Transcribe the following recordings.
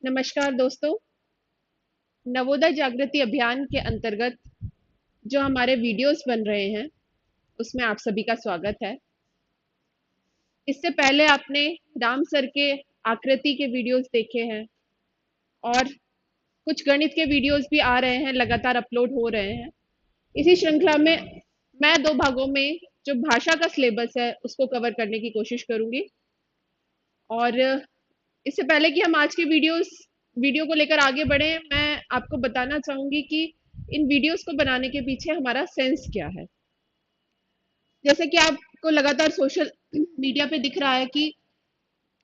नमस्कार दोस्तों। नवोदय जागृति अभियान के अंतर्गत जो हमारे वीडियोस बन रहे हैं उसमें आप सभी का स्वागत है। इससे पहले आपने राम सर के आकृति के वीडियोस देखे हैं और कुछ गणित के वीडियोस भी आ रहे हैं, लगातार अपलोड हो रहे हैं। इसी श्रृंखला में मैं दो भागों में जो भाषा का सिलेबस है उसको कवर करने की कोशिश करूंगी। और इससे पहले कि हम आज के वीडियो को लेकर आगे बढ़े, मैं आपको बताना चाहूंगी कि इन वीडियोस को बनाने के पीछे हमारा सेंस क्या है। जैसे कि आपको लगातार सोशल मीडिया पे दिख रहा है कि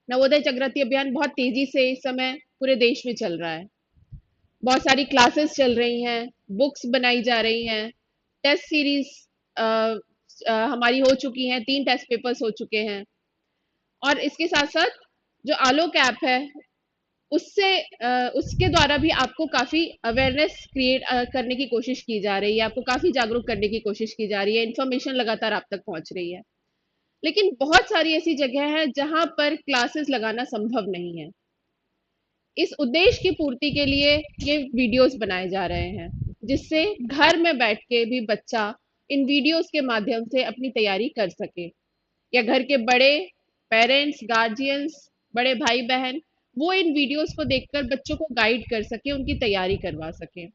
नवोदय जागृति अभियान बहुत तेजी से इस समय पूरे देश में चल रहा है। बहुत सारी क्लासेस चल रही हैं, बुक्स बनाई जा रही हैं, टेस्ट सीरीज हमारी हो चुकी हैं, 3 टेस्ट पेपर्स हो चुके हैं। और इसके साथ साथ जो आलोक ऐप है उसके द्वारा भी आपको काफी अवेयरनेस क्रिएट करने की कोशिश की जा रही है, आपको काफी जागरूक करने की कोशिश की जा रही है, इंफॉर्मेशन लगातार आप तक पहुंच रही है। लेकिन बहुत सारी ऐसी जगह है जहां पर क्लासेस लगाना संभव नहीं है। इस उद्देश्य की पूर्ति के लिए ये वीडियोस बनाए जा रहे हैं, जिससे घर में बैठ के भी बच्चा इन वीडियोस के माध्यम से अपनी तैयारी कर सके, या घर के बड़े पेरेंट्स, गार्जियंस, बड़े भाई बहन वो इन वीडियोस को देखकर बच्चों को गाइड कर सके, उनकी तैयारी करवा सके।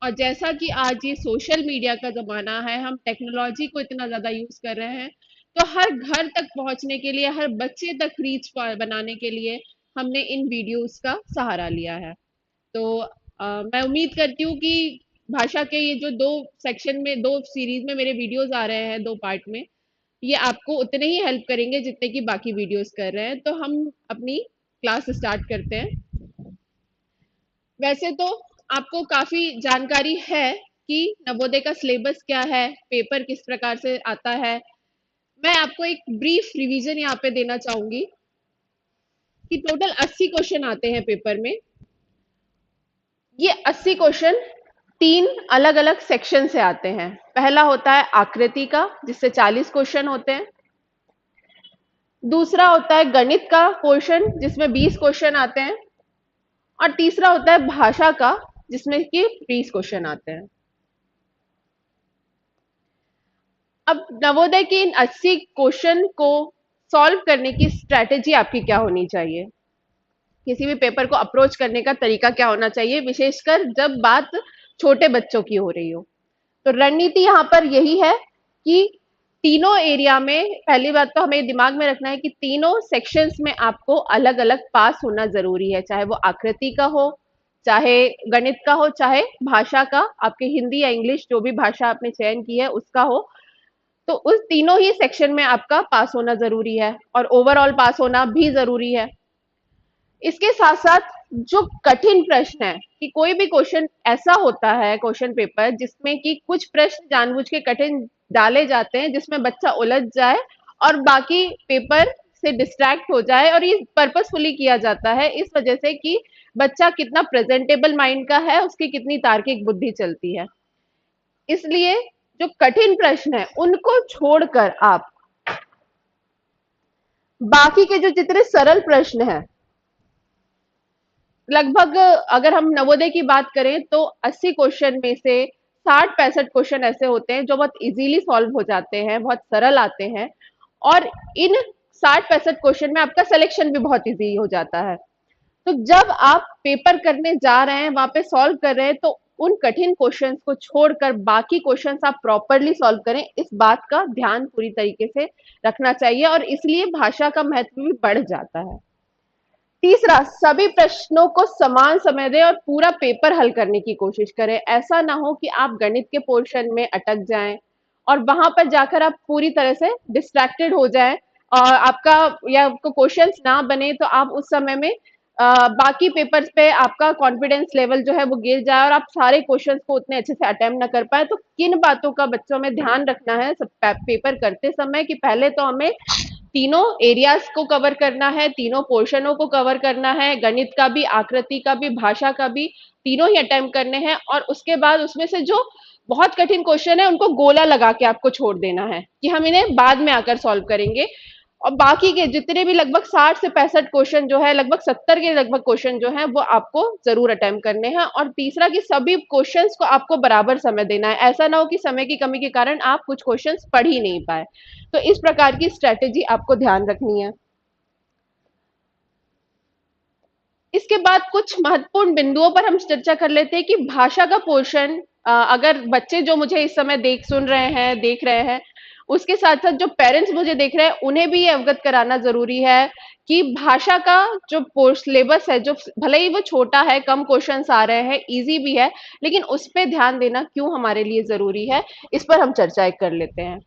और जैसा कि आज ये सोशल मीडिया का जमाना है, हम टेक्नोलॉजी को इतना ज्यादा यूज कर रहे हैं, तो हर घर तक पहुंचने के लिए, हर बच्चे तक रीच बनाने के लिए हमने इन वीडियोस का सहारा लिया है। तो मैं उम्मीद करती हूँ कि भाषा के ये जो दो सेक्शन में, दो सीरीज में मेरे वीडियोस आ रहे हैं, 2 पार्ट में, ये आपको उतने ही हेल्प करेंगे जितने की बाकी वीडियोस कर रहे हैं। तो हम अपनी क्लास स्टार्ट करते हैं। वैसे तो आपको काफी जानकारी है कि नवोदय का सिलेबस क्या है, पेपर किस प्रकार से आता है। मैं आपको एक ब्रीफ रिवीजन यहाँ पे देना चाहूंगी कि टोटल 80 क्वेश्चन आते हैं पेपर में। ये 80 क्वेश्चन 3 अलग-अलग सेक्शन से आते हैं। पहला होता है आकृति का, जिससे 40 क्वेश्चन होते हैं। दूसरा होता है गणित का पोर्शन, जिसमें 20 क्वेश्चन आते हैं। और तीसरा होता है भाषा का, जिसमें कि 20 क्वेश्चन आते हैं। अब नवोदय के इन 80 क्वेश्चन को सॉल्व करने की स्ट्रेटेजी आपकी क्या होनी चाहिए, किसी भी पेपर को अप्रोच करने का तरीका क्या होना चाहिए, विशेषकर जब बात छोटे बच्चों की हो रही हो। तो रणनीति यहाँ पर यही है कि तीनों एरिया में, पहली बात तो हमें दिमाग में रखना है कि तीनों सेक्शंस में आपको अलग अलग पास होना जरूरी है, चाहे वो आकृति का हो, चाहे गणित का हो, चाहे भाषा का, आपके हिंदी या इंग्लिश जो भी भाषा आपने चयन की है उसका हो। तो उस तीनों ही सेक्शन में आपका पास होना जरूरी है, और ओवरऑल पास होना भी जरूरी है। इसके साथ साथ जो कठिन प्रश्न है, कि कोई भी क्वेश्चन ऐसा होता है क्वेश्चन पेपर जिसमें कि कुछ प्रश्न जानबूझ के कठिन डाले जाते हैं, जिसमें बच्चा उलझ जाए और बाकी पेपर से डिस्ट्रैक्ट हो जाए, और ये पर्पसफुली किया जाता है इस वजह से कि बच्चा कितना प्रेजेंटेबल माइंड का है, उसकी कितनी तार्किक बुद्धि चलती है। इसलिए जो कठिन प्रश्न है उनको छोड़कर आप बाकी के जो जितने सरल प्रश्न हैं, लगभग अगर हम नवोदय की बात करें तो 80 क्वेश्चन में से 60-65 क्वेश्चन ऐसे होते हैं जो बहुत इजीली सॉल्व हो जाते हैं, बहुत सरल आते हैं। और इन 60-65 क्वेश्चन में आपका सिलेक्शन भी बहुत इजी हो जाता है। तो जब आप पेपर करने जा रहे हैं, वहां पे सॉल्व कर रहे हैं, तो उन कठिन क्वेश्चंस को छोड़कर बाकी क्वेश्चंस आप प्रॉपरली सॉल्व करें, इस बात का ध्यान पूरी तरीके से रखना चाहिए, और इसलिए भाषा का महत्व भी बढ़ जाता है। तीसरा, सभी प्रश्नों को समान समय दें और पूरा पेपर हल करने की कोशिश करें। ऐसा ना हो कि आप गणित के पोर्शन में अटक जाएं और वहां पर जाकर आप पूरी तरह से डिस्ट्रैक्टेड हो जाएं, और आपका या आपको क्वेश्चंस ना बने, तो आप उस समय में बाकी पेपर्स पे आपका कॉन्फिडेंस लेवल जो है वो गिर जाए और आप सारे क्वेश्चंस को उतने अच्छे से अटेम्प्ट ना कर पाए। तो किन बातों का बच्चों में ध्यान रखना है सब पेपर करते समय, कि पहले तो हमें तीनों एरियाज को कवर करना है, तीनों पोर्शनों को कवर करना है, गणित का भी, आकृति का भी, भाषा का भी, तीनों ही अटेम्प्ट करने हैं। और उसके बाद उसमें से जो बहुत कठिन क्वेश्चन है उनको गोला लगा के आपको छोड़ देना है कि हम इन्हें बाद में आकर सॉल्व करेंगे। और बाकी के जितने भी लगभग 60 से 65 क्वेश्चन जो है, लगभग 70 के लगभग क्वेश्चन जो है वो आपको जरूर अटेम्प्ट करने हैं। और तीसरा कि सभी क्वेश्चंस को आपको बराबर समय देना है, ऐसा ना हो कि समय की कमी के कारण आप कुछ क्वेश्चंस पढ़ ही नहीं पाए। तो इस प्रकार की स्ट्रेटेजी आपको ध्यान रखनी है। इसके बाद कुछ महत्वपूर्ण बिंदुओं पर हम चर्चा कर लेते हैं कि भाषा का पोषण, अगर बच्चे जो मुझे इस समय देख रहे हैं, उसके साथ साथ जो पेरेंट्स मुझे देख रहे हैं, उन्हें भी ये अवगत कराना जरूरी है कि भाषा का जो सिलेबस है, जो भले ही वो छोटा है, कम क्वेश्चंस आ रहे हैं, इजी भी है, लेकिन उस पर ध्यान देना क्यों हमारे लिए जरूरी है, इस पर हम चर्चा एक कर लेते हैं।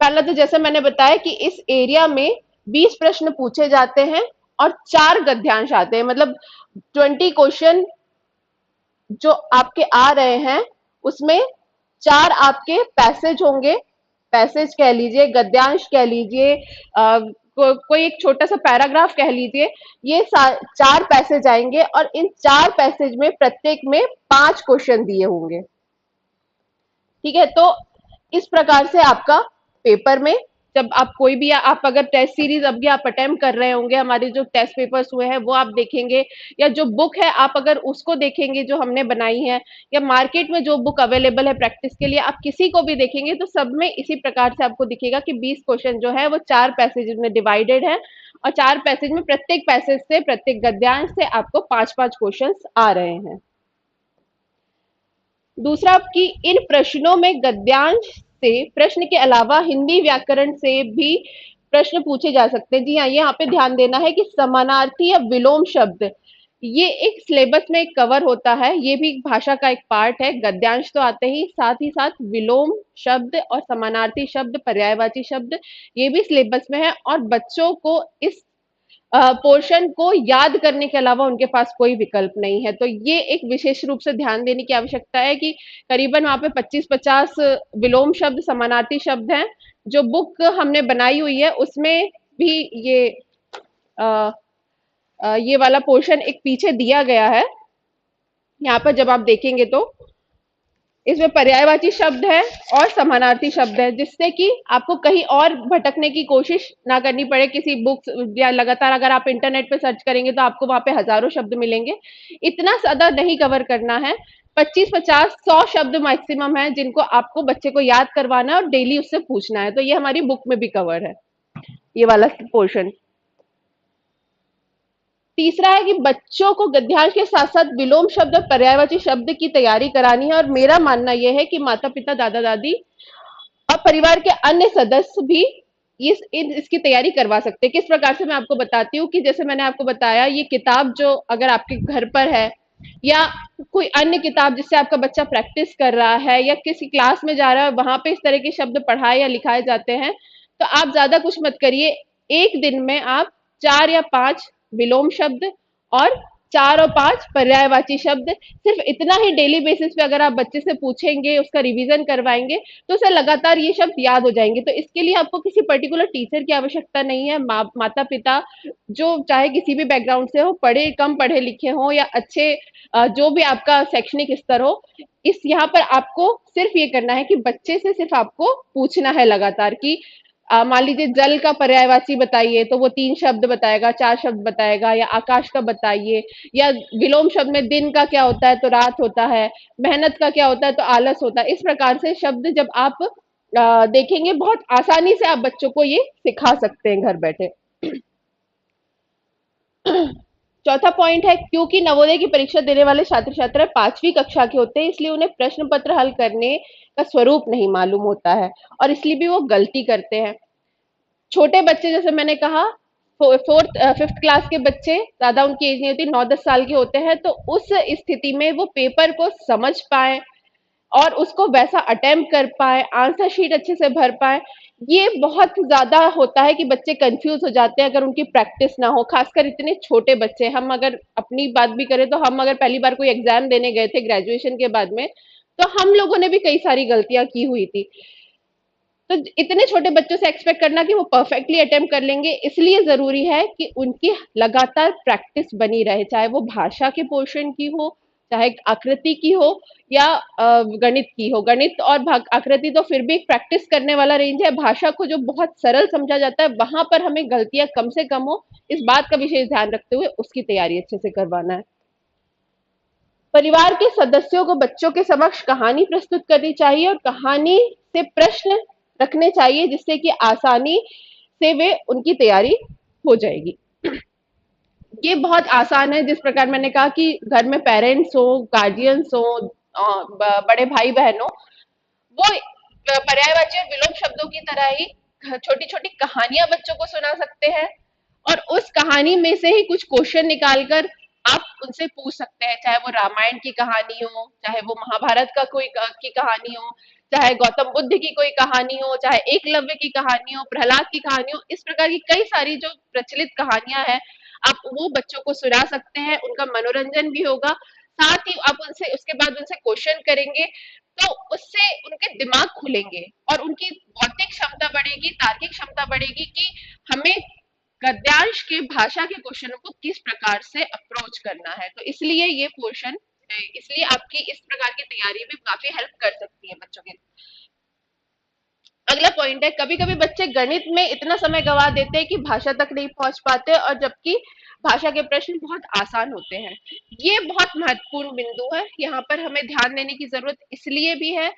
पहला तो जैसे मैंने बताया कि इस एरिया में 20 प्रश्न पूछे जाते हैं और 4 गद्यांश आते हैं, मतलब 20 क्वेश्चन जो आपके आ रहे हैं, उसमें 4 आपके पैसेज होंगे, पैसेज कह लीजिए, गद्यांश कह लीजिए, कोई एक छोटा सा पैराग्राफ कह लीजिए। ये 4 पैसेज आएंगे और इन 4 पैसेज में प्रत्येक में 5 क्वेश्चन दिए होंगे। ठीक है, तो इस प्रकार से आपका पेपर में, जब आप कोई भी, आप अगर टेस्ट सीरीज अभी आप अटेम्प्ट कर रहे होंगे, हमारे जो टेस्ट पेपर्स हुए हैं वो आप देखेंगे, या जो बुक है आप अगर उसको देखेंगे जो हमने बनाई है, या मार्केट में जो बुक अवेलेबल है प्रैक्टिस के लिए, आप किसी को भी देखेंगे तो सब में इसी प्रकार से आपको दिखेगा कि 20 क्वेश्चन जो है वो 4 पैसेज में डिवाइडेड है, और 4 पैसेज में प्रत्येक पैसेज से, प्रत्येक गद्यांश से आपको 5-5 क्वेश्चन आ रहे हैं। दूसरा कि इन प्रश्नों में गद्यांश से प्रश्न के अलावा हिंदी व्याकरण से भी प्रश्न पूछे जा सकते हैं। जी हाँ, यहाँ पे ध्यान देना है कि समानार्थी या विलोम शब्द, ये एक सिलेबस में कवर होता है, ये भी भाषा का एक पार्ट है। गद्यांश तो आते ही साथ विलोम शब्द और समानार्थी शब्द, पर्यायवाची शब्द, ये भी सिलेबस में है, और बच्चों को इस पोर्शन को याद करने के अलावा उनके पास कोई विकल्प नहीं है। तो ये एक विशेष रूप से ध्यान देने की आवश्यकता है कि करीबन वहां पे 25-50 विलोम शब्द, समानार्थी शब्द हैं। जो बुक हमने बनाई हुई है उसमें भी आ, ये वाला पोर्शन एक पीछे दिया गया है। यहाँ पर जब आप देखेंगे तो इसमें पर्यायवाची शब्द है और समानार्थी शब्द है, जिससे कि आपको कहीं और भटकने की कोशिश ना करनी पड़े किसी बुक्स, या लगातार अगर आप इंटरनेट पे सर्च करेंगे तो आपको वहां पे हजारों शब्द मिलेंगे। इतना ज्यादा नहीं कवर करना है, 25-50-100 शब्द मैक्सिमम है जिनको आपको बच्चे को याद करवाना है और डेली उससे पूछना है। तो ये हमारी बुक में भी कवर है, ये वाला पोर्शन। तीसरा है कि बच्चों को गद्यांश के साथ साथ विलोम शब्द और पर्यायवाची शब्द की तैयारी करानी है, और मेरा मानना यह है कि माता पिता, दादा दादी और परिवार के अन्य सदस्य भी इसकी तैयारी करवा सकते हैं। किस प्रकार से मैं आपको बताती हूँ कि जैसे मैंने आपको बताया, ये किताब जो अगर आपके घर पर है, या कोई अन्य किताब जिससे आपका बच्चा प्रैक्टिस कर रहा है, या किसी क्लास में जा रहा है, वहां पे इस तरह के शब्द पढ़ाए या लिखाए जाते हैं, तो आप ज्यादा कुछ मत करिए। एक दिन में आप 4 या 5 विलोम शब्द और 4 और 5 पर्यायवाची शब्द, सिर्फ इतना ही डेली बेसिस पे अगर आप बच्चे से पूछेंगे, उसका रिवीजन करवाएंगे, तो उसे लगातार ये शब्द याद हो जाएंगे। तो इसके लिए आपको किसी पर्टिकुलर टीचर की आवश्यकता नहीं है। माता पिता जो चाहे किसी भी बैकग्राउंड से हो, पढ़े कम पढ़े लिखे हो या अच्छे, जो भी आपका शैक्षणिक स्तर हो, इस यहाँ पर आपको सिर्फ ये करना है कि बच्चे से सिर्फ आपको पूछना है लगातार कि मान लीजिए जल का पर्यायवाची बताइए, तो वो 3 शब्द बताएगा, 4 शब्द बताएगा, या आकाश का बताइए, या विलोम शब्द में दिन का क्या होता है तो रात होता है, मेहनत का क्या होता है तो आलस होता है। इस प्रकार से शब्द जब आप देखेंगे, बहुत आसानी से आप बच्चों को ये सिखा सकते हैं घर बैठे। चौथा पॉइंट है, क्योंकि नवोदय की परीक्षा देने वाले छात्र छात्रा 5वीं कक्षा के होते हैं, इसलिए उन्हें प्रश्न पत्र हल करने का स्वरूप नहीं मालूम होता है, और इसलिए भी वो गलती करते हैं। छोटे बच्चे, जैसे मैंने कहा, 5th क्लास के बच्चे, ज्यादा उनकी एज नहीं होती, 9-10 साल के होते हैं, तो उस स्थिति में वो पेपर को समझ पाए और उसको वैसा अटेम्प्ट कर पाए, आंसर शीट अच्छे से भर पाए, ये बहुत ज्यादा होता है कि बच्चे कंफ्यूज हो जाते हैं अगर उनकी प्रैक्टिस ना हो। खासकर इतने छोटे बच्चे, हम अगर अपनी बात भी करें तो हम अगर पहली बार कोई एग्जाम देने गए थे ग्रेजुएशन के बाद में, तो हम लोगों ने भी कई सारी गलतियां की हुई थी। तो इतने छोटे बच्चों से एक्सपेक्ट करना कि वो परफेक्टली अटेम्प्ट कर लेंगे, इसलिए जरूरी है कि उनकी लगातार प्रैक्टिस बनी रहे, चाहे वो भाषा के पोर्शन की हो, चाहे आकृति की हो या गणित की हो। गणित और आकृति तो फिर भी एक प्रैक्टिस करने वाला रेंज है। भाषा को जो बहुत सरल समझा जाता है वहां पर हमें गलतियां कम से कम हो, इस बात का विशेष ध्यान रखते हुए उसकी तैयारी अच्छे से करवाना है। परिवार के सदस्यों को बच्चों के समक्ष कहानी प्रस्तुत करनी चाहिए और कहानी से प्रश्न रखने चाहिए, जिससे कि आसानी से वे उनकी तैयारी हो जाएगी। ये बहुत आसान है। जिस प्रकार मैंने कहा कि घर में पेरेंट्स हो, गार्जियंस हो, बड़े भाई बहन हो, वो पर्यायवाची और विलोम शब्दों की तरह ही छोटी छोटी कहानियां बच्चों को सुना सकते हैं और उस कहानी में से ही कुछ क्वेश्चन निकालकर आप उनसे पूछ सकते हैं, चाहे वो रामायण की कहानी हो, चाहे वो महाभारत का कोई की कहानी हो, चाहे गौतम बुद्ध की कोई कहानी हो, चाहे एकलव्य की कहानी हो, प्रहलाद की कहानी हो। इस प्रकार की कई सारी जो प्रचलित कहानियां हैं, आप वो बच्चों को सुना सकते हैं, उनका मनोरंजन भी होगा। साथ ही आप उनसे उसके बाद उनसे क्वेश्चन करेंगे, तो उससे उनके दिमाग खुलेंगे और उनकी बौद्धिक क्षमता बढ़ेगी, तार्किक क्षमता बढ़ेगी कि हमें गद्यांश के भाषा के क्वेश्चनों को किस प्रकार से अप्रोच करना है। तो इसलिए ये पोर्शन, इसलिए आपकी इस प्रकार की तैयारी में काफी हेल्प कर सकती है बच्चों के। अगला पॉइंट है, कभी कभी बच्चे गणित में इतना समय गवा देते हैं कि भाषा तक नहीं पहुंच पाते, और जबकि भाषा के प्रश्न बहुत आसान होते हैं। ये बहुत महत्वपूर्ण बिंदु है, यहाँ पर हमें ध्यान देने की जरूरत इसलिए भी है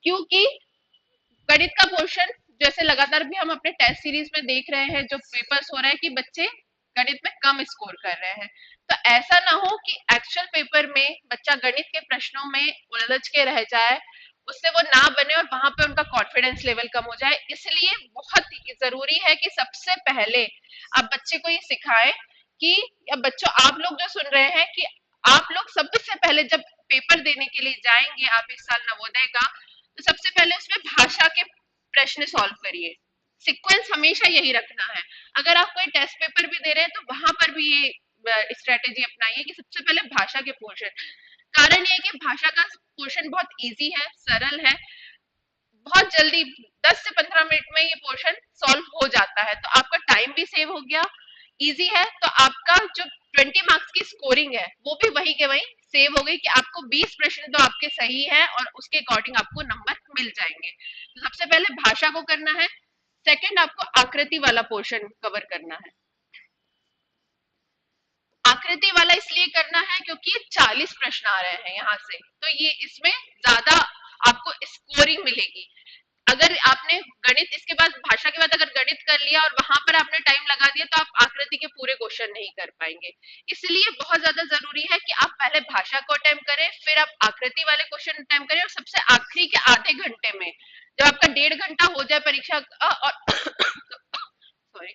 क्योंकि गणित का पोर्शन, जैसे लगातार भी हम अपने टेस्ट सीरीज में देख रहे हैं, जो पेपर्स हो रहे हैं कि बच्चे गणित में कम स्कोर कर रहे हैं। तो ऐसा ना हो कि एक्चुअल पेपर में बच्चा गणित के प्रश्नों में उलझ के रह जाए, उससे वो ना बने और वहां पे उनका कॉन्फिडेंस लेवल कम हो जाए। इसलिए बहुत जरूरी है कि सबसे पहले आप बच्चे को ये सिखाएं कि, या बच्चों आप लोग जो सुन रहे हैं, कि आप लोग सबसे पहले जब पेपर देने के लिए जाएंगे आप इस साल नवोदय का, तो सबसे पहले उसमें भाषा के प्रश्न सॉल्व करिए। सीक्वेंस हमेशा यही रखना है। अगर आप कोई टेस्ट पेपर भी दे रहे हैं तो वहां पर भी ये स्ट्रेटेजी अपनाइए कि सबसे पहले भाषा के पोर्शन। कारण ये है कि भाषा का पोर्शन बहुत इजी है, सरल है, बहुत जल्दी 10 से 15 मिनट में ये पोर्शन सॉल्व हो जाता है, तो आपका टाइम भी सेव हो गया, इजी है। तो आपका जो 20 मार्क्स की स्कोरिंग है वो भी वही के वही सेव हो गई कि आपको 20 प्रश्न तो आपके सही है और उसके अकॉर्डिंग आपको नंबर मिल जाएंगे। तो सबसे पहले भाषा को करना है। सेकंड, आपको आकृति वाला पोर्शन कवर करना है। आकृति वाला इसलिए करना है क्योंकि 40 प्रश्न आ रहे हैं यहाँ से, तो ये इसमें ज्यादा आपको स्कोरिंग मिलेगी। अगर आपने गणित इसके बाद, भाषा के बाद अगर गणित कर लिया और वहां पर आपने टाइम लगा दिया, तो आप आकृति के पूरे क्वेश्चन नहीं कर पाएंगे। इसलिए बहुत ज्यादा जरूरी है कि आप पहले भाषा को अटेम्प्ट करें, फिर आप आकृति वाले क्वेश्चन अटेम्प्ट करें, और सबसे आखिरी के आधे घंटे में, जब आपका 1.5 घंटा हो जाए परीक्षा और सॉरी,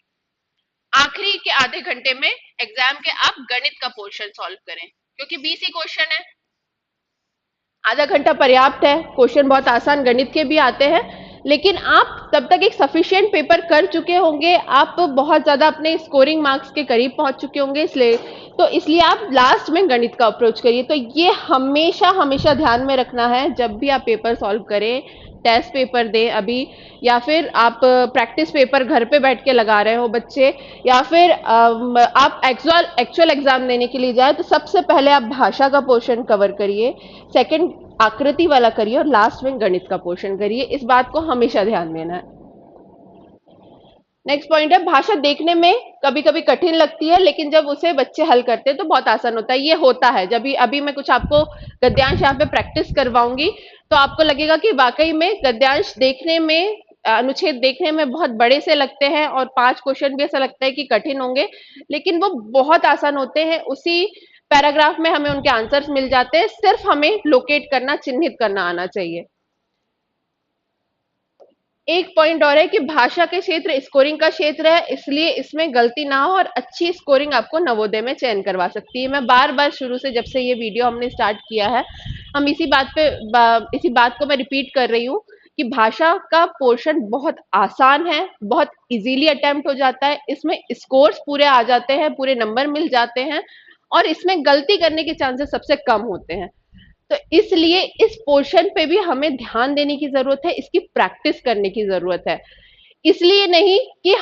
आखिरी के आधे घंटे में एग्जाम के आप गणित का पोर्शन सॉल्व करें, क्योंकि 20 ही क्वेश्चन है, आधा घंटा पर्याप्त है। क्वेश्चन बहुत आसान गणित के भी आते हैं, लेकिन आप तब तक एक सफिशिएंट पेपर कर चुके होंगे, आप बहुत ज्यादा अपने स्कोरिंग मार्क्स के करीब पहुंच चुके होंगे, इसलिए आप लास्ट में गणित का अप्रोच करिए। तो ये हमेशा हमेशा ध्यान में रखना है जब भी आप पेपर सॉल्व करें, टेस्ट पेपर दें अभी, या फिर आप प्रैक्टिस पेपर घर पे बैठ के लगा रहे हो बच्चे, या फिर आप एक्चुअल एग्जाम देने के लिए जाए, तो सबसे पहले आप भाषा का पोर्शन कवर करिए, सेकंड आकृति वाला करिए, और लास्ट में गणित का पोर्शन करिए। इस बात को हमेशा ध्यान देना है। नेक्स्ट पॉइंट है, भाषा देखने में कभी कभी कठिन लगती है, लेकिन जब उसे बच्चे हल करते हैं तो बहुत आसान होता है। ये होता है जब भी, अभी मैं कुछ आपको गद्यांश यहाँ पे प्रैक्टिस करवाऊंगी, तो आपको लगेगा कि वाकई में गद्यांश देखने में, अनुच्छेद देखने में बहुत बड़े से लगते हैं, और 5 क्वेश्चन भी ऐसा लगता है कि कठिन होंगे, लेकिन वो बहुत आसान होते हैं। उसी पैराग्राफ में हमें उनके आंसर्स मिल जाते हैं, सिर्फ हमें लोकेट करना, चिन्हित करना आना चाहिए। एक पॉइंट और है कि भाषा के क्षेत्र स्कोरिंग का क्षेत्र है, इसलिए इसमें गलती ना हो और अच्छी स्कोरिंग आपको नवोदय में चयन करवा सकती है। मैं बार बार शुरू से, जब से ये वीडियो हमने स्टार्ट किया है, हम इसी बात को मैं रिपीट कर रही हूँ कि भाषा का पोर्शन बहुत आसान है, बहुत इजीली अटेम्प्ट हो जाता है, इसमें स्कोर्स पूरे आ जाते हैं, पूरे नंबर मिल जाते हैं, और इसमें गलती करने के चांसेस सबसे कम होते हैं। तो इसलिए इस पोर्शन पे भी हमें ध्यान देने की जरूरत है, इसकी प्रैक्टिस करने की जरूरत है। इसलिए नहीं कि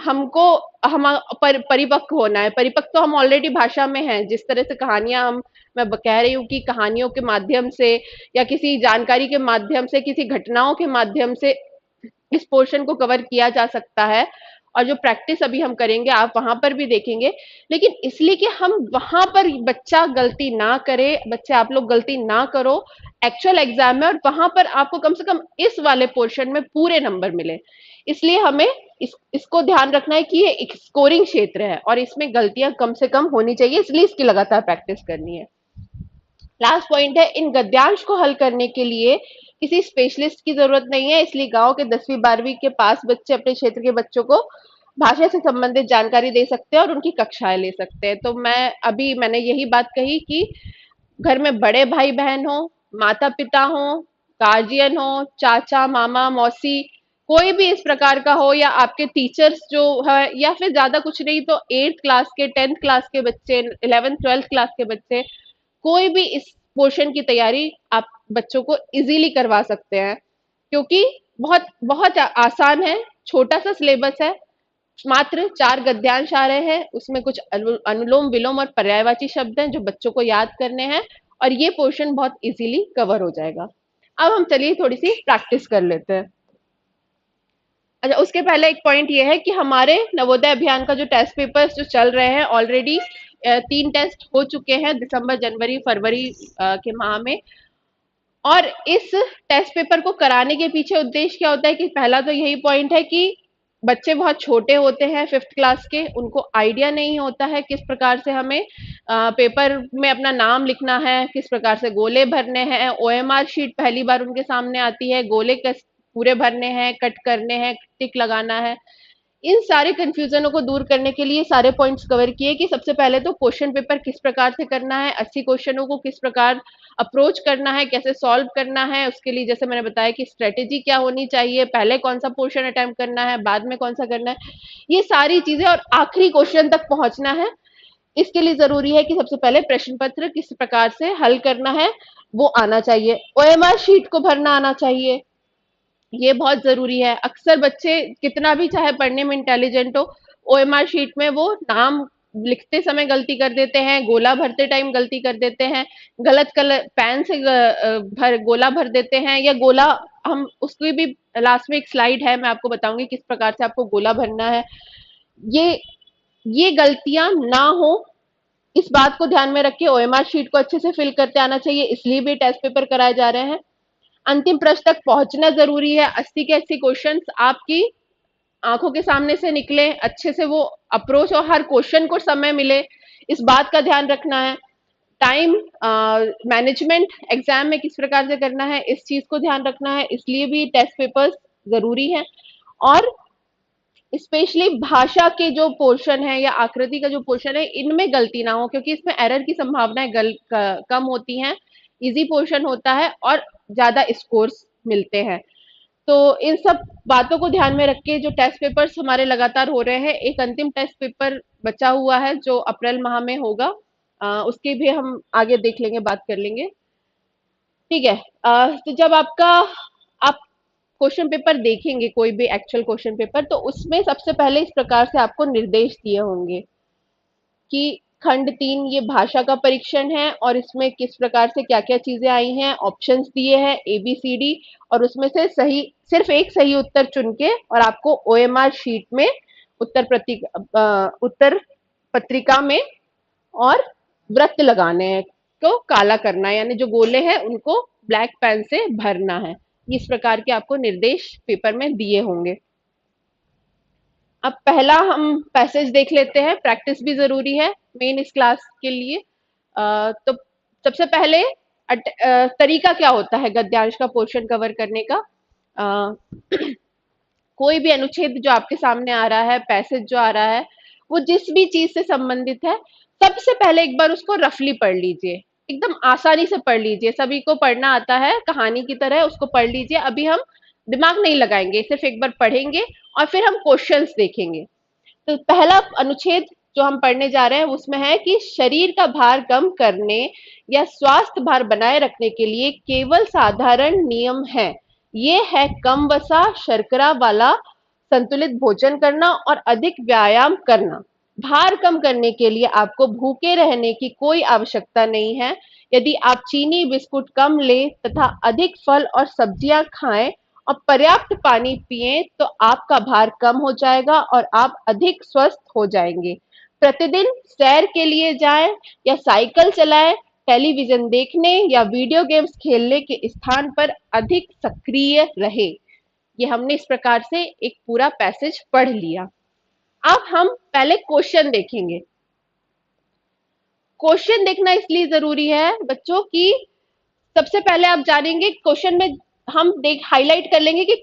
हमको हम परिपक्व होना है। परिपक्व तो हम ऑलरेडी भाषा में हैं। जिस तरह से कहानियां हम, मैं कह रही हूँ कि कहानियों के माध्यम से या किसी जानकारी के माध्यम से, किसी घटनाओं के माध्यम से इस पोर्शन को कवर किया जा सकता है। और जो प्रैक्टिस अभी हम करेंगे आप वहां पर भी देखेंगे। लेकिन इसलिए कि हम वहां पर बच्चा गलती ना करे, बच्चे आप लोग गलती ना करो एक्चुअल एग्जाम में, और वहां पर आपको कम से कम इस वाले पोर्शन में पूरे नंबर मिले। इसलिए हमें इसको ध्यान रखना है कि ये एक स्कोरिंग क्षेत्र है और इसमें गलतियां कम से कम होनी चाहिए, इसलिए इसकी लगातार प्रैक्टिस करनी है। लास्ट पॉइंट है, इन गद्यांश को हल करने के लिए किसी स्पेशलिस्ट की जरूरत नहीं है। इसलिए गांव के 10वीं 12वीं के पास बच्चे अपने क्षेत्र के बच्चों को भाषा से संबंधित जानकारी दे सकते हैं और उनकी कक्षाएं ले सकते हैं। तो मैंने यही बात कही कि घर में बड़े भाई बहन हो, माता पिता हो, गार्जियन हो, चाचा मामा मौसी, कोई भी इस प्रकार का हो, या आपके टीचर्स जो है, या फिर ज्यादा कुछ नहीं तो 8th क्लास के, 10th क्लास के बच्चे, 11th 12th क्लास के बच्चे, कोई भी इस पोर्शन की तैयारी आप बच्चों को इजीली करवा सकते हैं। क्योंकि बहुत बहुत आसान है, छोटा सा सिलेबस है, मात्र 4 गद्यांश आ रहे हैं, उसमें कुछ अनुलोम विलोम और पर्यायवाची शब्द हैं जो बच्चों को याद करने हैं, और ये पोर्शन बहुत इजीली कवर हो जाएगा। अब हम चलिए थोड़ी सी प्रैक्टिस कर लेते हैं। अच्छा, उसके पहले एक पॉइंट ये है कि हमारे नवोदय अभियान का जो टेस्ट पेपर्स जो चल रहे हैं ऑलरेडी 3 टेस्ट हो चुके हैं दिसंबर जनवरी फरवरी के माह में। और इस टेस्ट पेपर को कराने के पीछे उद्देश्य क्या होता है कि पहला तो यही पॉइंट है कि बच्चे बहुत छोटे होते हैं 5th क्लास के, उनको आइडिया नहीं होता है किस प्रकार से हमें पेपर में अपना नाम लिखना है, किस प्रकार से गोले भरने हैं। ओएमआर शीट पहली बार उनके सामने आती है, गोले कैसे पूरे भरने हैं, कट करने हैं, टिक लगाना है। इन सारे कंफ्यूजनों को दूर करने के लिए सारे पॉइंट्स कवर किए कि सबसे पहले तो क्वेश्चन पेपर किस प्रकार से करना है, 80 क्वेश्चनों को किस प्रकार अप्रोच करना है, कैसे सॉल्व करना है। उसके लिए जैसे मैंने बताया कि स्ट्रेटेजी क्या होनी चाहिए, पहले कौन सा पोर्शन अटेम्प्ट करना है, बाद में कौन सा करना है, ये सारी चीजें, और आखिरी क्वेश्चन तक पहुंचना है। इसके लिए जरूरी है कि सबसे पहले प्रश्न पत्र किस प्रकार से हल करना है वो आना चाहिए, ओएमआर शीट को भरना आना चाहिए, ये बहुत जरूरी है। अक्सर बच्चे कितना भी चाहे पढ़ने में इंटेलिजेंट हो, ओएमआर शीट में वो नाम लिखते समय गलती कर देते हैं, गोला भरते टाइम गलती कर देते हैं, गलत कलर पेन से गोला भर देते हैं, या गोला, हम उसकी भी लास्ट में एक स्लाइड है, मैं आपको बताऊंगी किस प्रकार से आपको गोला भरना है। ये ये गलतियां ना हो, इस बात को ध्यान में रखिए। ओएमआर शीट को अच्छे से फिल करते आना चाहिए, इसलिए भी टेस्ट पेपर कराए जा रहे हैं। अंतिम प्रश्न तक पहुंचना जरूरी है, 80 के 80 क्वेश्चन आपकी आंखों के सामने से निकले, अच्छे से वो अप्रोच, और हर क्वेश्चन को समय मिले, इस बात का ध्यान रखना है। टाइम मैनेजमेंट एग्जाम में किस प्रकार से करना है, इस चीज को ध्यान रखना है, इसलिए भी टेस्ट पेपर्स जरूरी है। और स्पेशली भाषा के जो पोर्शन है या आकृति का जो पोर्शन है, इनमें गलती ना हो, क्योंकि इसमें एरर की संभावनाएं कम होती हैं, इजी पोर्शन होता है और ज्यादा स्कोर्स मिलते हैं। तो इन सब बातों को ध्यान में रख के जो टेस्ट पेपर्स हमारे लगातार हो रहे हैं, एक अंतिम टेस्ट पेपर बचा हुआ है जो अप्रैल माह में होगा, उसकी भी हम आगे देख लेंगे, बात कर लेंगे। ठीक है। तो जब आप क्वेश्चन पेपर देखेंगे, कोई भी एक्चुअल क्वेश्चन पेपर, तो उसमें सबसे पहले इस प्रकार से आपको निर्देश दिए होंगे कि खंड 3 ये भाषा का परीक्षण है और इसमें किस प्रकार से क्या क्या चीजें आई हैं, ऑप्शंस दिए हैं ABCD, और उसमें से सही सिर्फ एक सही उत्तर चुन के और आपको OMR शीट में उत्तर पत्रिका में और वृत्त लगाने हैं, तो काला करना है, यानी जो गोले हैं उनको ब्लैक पेन से भरना है। इस प्रकार के आपको निर्देश पेपर में दिए होंगे। अब पहला हम पैसेज देख लेते हैं, प्रैक्टिस भी जरूरी है मेन इस क्लास के लिए। तो सबसे पहले तरीका क्या होता है गद्यांश का पोर्शन कवर करने का। कोई भी अनुच्छेद जो आपके सामने आ रहा है, पैसेज जो आ रहा है, वो जिस भी चीज से संबंधित है, सबसे पहले एक बार उसको रफली पढ़ लीजिए, एकदम आसानी से पढ़ लीजिए। सभी को पढ़ना आता है, कहानी की तरह उसको पढ़ लीजिए। अभी हम दिमाग नहीं लगाएंगे, सिर्फ एक बार पढ़ेंगे और फिर हम क्वेश्चंस देखेंगे। तो पहला अनुच्छेद जो हम पढ़ने जा रहे हैं उसमें है कि शरीर का भार कम करने या स्वास्थ्य भार बनाए रखने के लिए केवल साधारण नियम है। ये है कम वसा शर्करा वाला संतुलित भोजन करना और अधिक व्यायाम करना। भार कम करने के लिए आपको भूखे रहने की कोई आवश्यकता नहीं है। यदि आप चीनी बिस्कुट कम लें तथा अधिक फल और सब्जियां खाएं और पर्याप्त पानी पिएं तो आपका भार कम हो जाएगा और आप अधिक स्वस्थ हो जाएंगे। प्रतिदिन सैर के लिए जाएं या साइकिल चलाएं, टेलीविजन देखने या वीडियो गेम्स खेलने के स्थान पर अधिक सक्रिय रहे। ये हमने इस प्रकार से एक पूरा पैसेज पढ़ लिया। अब हम पहले क्वेश्चन देखेंगे। क्वेश्चन देखना इसलिए जरूरी है बच्चों की सबसे पहले आप जानेंगे क्वेश्चन में हम देख हाईलाइट कर लेंगे कि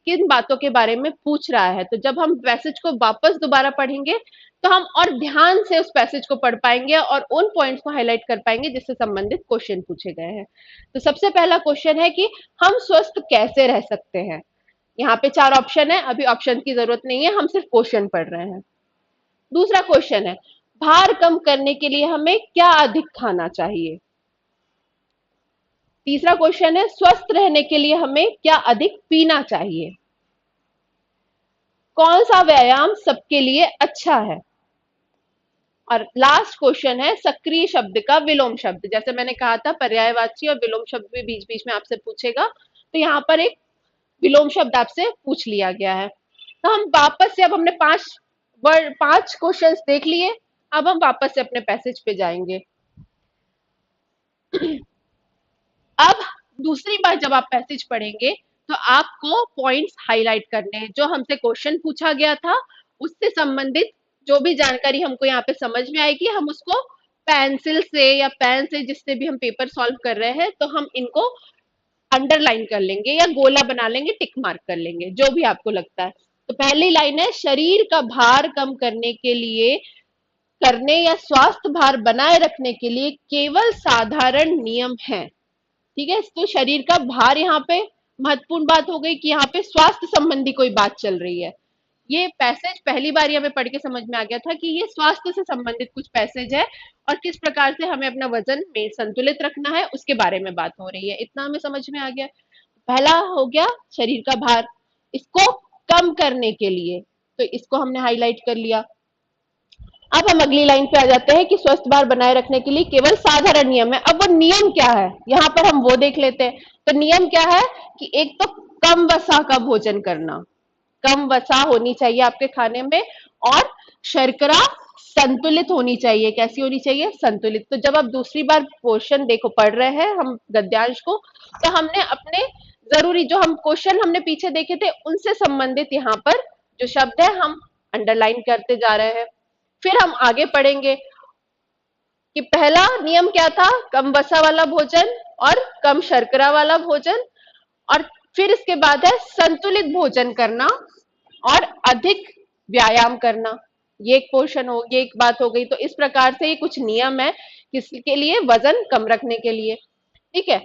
किन बातों के बारे में पूछ रहा है। तो जब हम पैसेज को वापस दोबारा पढ़ेंगे तो हम और ध्यान से उस पैसेज को पढ़ पाएंगे और उन पॉइंट्स को हाईलाइट कर पाएंगे जिससे संबंधित क्वेश्चन पूछे गए हैं। तो सबसे पहला क्वेश्चन है कि हम स्वस्थ कैसे रह सकते हैं। यहाँ पे 4 ऑप्शन है, अभी ऑप्शन की जरूरत नहीं है, हम सिर्फ क्वेश्चन पढ़ रहे हैं। दूसरा क्वेश्चन है भार कम करने के लिए हमें क्या अधिक खाना चाहिए। तीसरा क्वेश्चन है स्वस्थ रहने के लिए हमें क्या अधिक पीना चाहिए। कौन सा व्यायाम सबके लिए अच्छा है। और लास्ट क्वेश्चन है सक्रिय शब्द का विलोम शब्द। जैसे मैंने कहा था पर्यायवाची और विलोम शब्द भी बीच बीच में आपसे पूछेगा, तो यहाँ पर एक विलोम शब्द आपसे पूछ लिया गया है। तो हम वापस से अब हमने 5 क्वेश्चंस देख लिए, अब हम वापस से अपने पैसेज पे जाएंगे। अब दूसरी बार जब आप पैसेज पढ़ेंगे तो आपको पॉइंट्स हाईलाइट करने हैं। जो हमसे क्वेश्चन पूछा गया था उससे संबंधित जो भी जानकारी हमको यहाँ पे समझ में आएगी हम उसको पेंसिल से या पेन से जिससे भी हम पेपर सॉल्व कर रहे हैं तो हम इनको अंडरलाइन कर लेंगे या गोला बना लेंगे, टिक मार्क कर लेंगे, जो भी आपको लगता है। तो पहली लाइन है शरीर का भार कम करने या स्वास्थ्य भार बनाए रखने के लिए केवल साधारण नियम है। ठीक है, तो शरीर का भार यहाँ पे महत्वपूर्ण बात हो गई कि यहाँ पे स्वास्थ्य संबंधी कोई बात चल रही है। ये पैसेज पहली बार हमें पढ़ के समझ में आ गया था कि ये स्वास्थ्य से संबंधित कुछ पैसेज है और किस प्रकार से हमें अपना वजन में संतुलित रखना है उसके बारे में बात हो रही है। इतना हमें समझ में आ गया। पहला हो गया शरीर का भार, इसको कम करने के लिए, तो इसको हमने हाईलाइट कर लिया। अब हम अगली लाइन पे आ जाते हैं कि स्वस्थ भार बनाए रखने के लिए केवल साधारण नियम है। अब वो नियम क्या है यहाँ पर हम वो देख लेते हैं। तो नियम क्या है कि एक तो कम वसा का भोजन करना, कम वसा होनी चाहिए आपके खाने में और शर्करा संतुलित होनी चाहिए। कैसी होनी चाहिए? संतुलित। तो जब आप दूसरी बार क्वेश्चन देखो पढ़ रहे हैं हम गद्यांश को, तो हमने अपने जरूरी जो हम क्वेश्चन हमने पीछे देखे थे उनसे संबंधित यहाँ पर जो शब्द है हम अंडरलाइन करते जा रहे हैं। फिर हम आगे पढ़ेंगे कि पहला नियम क्या था, कम वसा वाला भोजन और कम शर्करा वाला भोजन, और फिर इसके बाद है संतुलित भोजन करना और अधिक व्यायाम करना। ये एक पोर्शन हो, ये एक बात हो गई। तो इस प्रकार से ये कुछ नियम है किसके लिए? वजन कम रखने के लिए। ठीक है,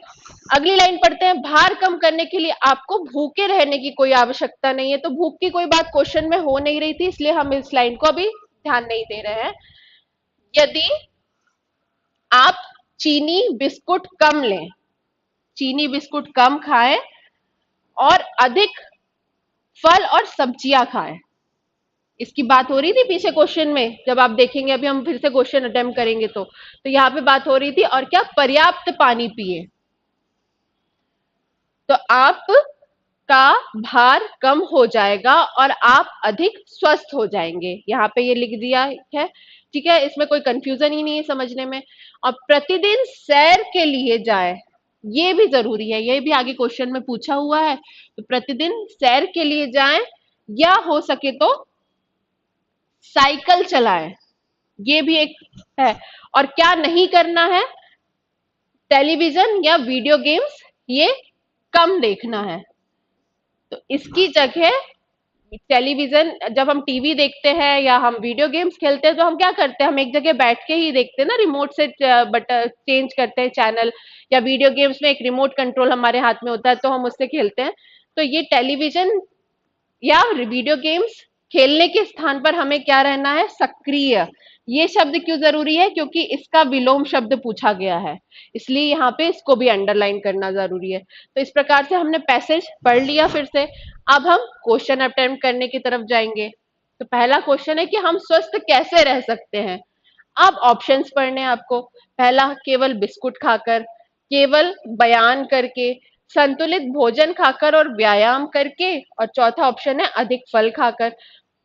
अगली लाइन पढ़ते हैं। भार कम करने के लिए आपको भूखे रहने की कोई आवश्यकता नहीं है। तो भूख की कोई बात क्वेश्चन में हो नहीं रही थी, इसलिए हम इस लाइन को अभी ध्यान नहीं दे रहे हैं। यदि आप चीनी बिस्कुट कम लें, चीनी बिस्कुट कम खाएं और अधिक फल और सब्जियां खाएं, इसकी बात हो रही थी पीछे क्वेश्चन में। जब आप देखेंगे अभी हम फिर से क्वेश्चन अटेम्प्ट करेंगे तो यहाँ पे बात हो रही थी। और क्या? पर्याप्त पानी पिए तो आप का भार कम हो जाएगा और आप अधिक स्वस्थ हो जाएंगे। यहाँ पे ये लिख दिया है। ठीक है, इसमें कोई कंफ्यूजन ही नहीं है समझने में। और प्रतिदिन सैर के लिए जाए, ये भी जरूरी है, ये भी आगे क्वेश्चन में पूछा हुआ है। तो प्रतिदिन सैर के लिए जाएं या हो सके तो साइकिल चलाएं, ये भी एक है। और क्या नहीं करना है? टेलीविजन या वीडियो गेम्स ये कम देखना है। तो इसकी जगह टेलीविजन, जब हम टीवी देखते हैं या हम वीडियो गेम्स खेलते हैं तो हम क्या करते हैं? हम एक जगह बैठ के ही देखते हैं ना, रिमोट से बटन चेंज करते हैं चैनल, या वीडियो गेम्स में एक रिमोट कंट्रोल हमारे हाथ में होता है तो हम उससे खेलते हैं। तो ये टेलीविजन या वीडियो गेम्स खेलने के स्थान पर हमें क्या रहना है, सक्रिय। ये शब्द क्यों जरूरी है, क्योंकि इसका विलोम शब्द पूछा गया है, इसलिए यहाँ पे इसको भी अंडरलाइन करना जरूरी है। तो इस प्रकार से हमने पैसेज पढ़ लिया फिर से। अब हम क्वेश्चन अटेम्प्ट करने की तरफ जाएंगे। तो पहला क्वेश्चन है कि हम स्वस्थ कैसे रह सकते हैं। अब ऑप्शंस पढ़ने हैं आपको। पहला, केवल बिस्कुट खाकर, केवल बयान करके, संतुलित भोजन खाकर और व्यायाम करके, और चौथा ऑप्शन है अधिक फल खाकर।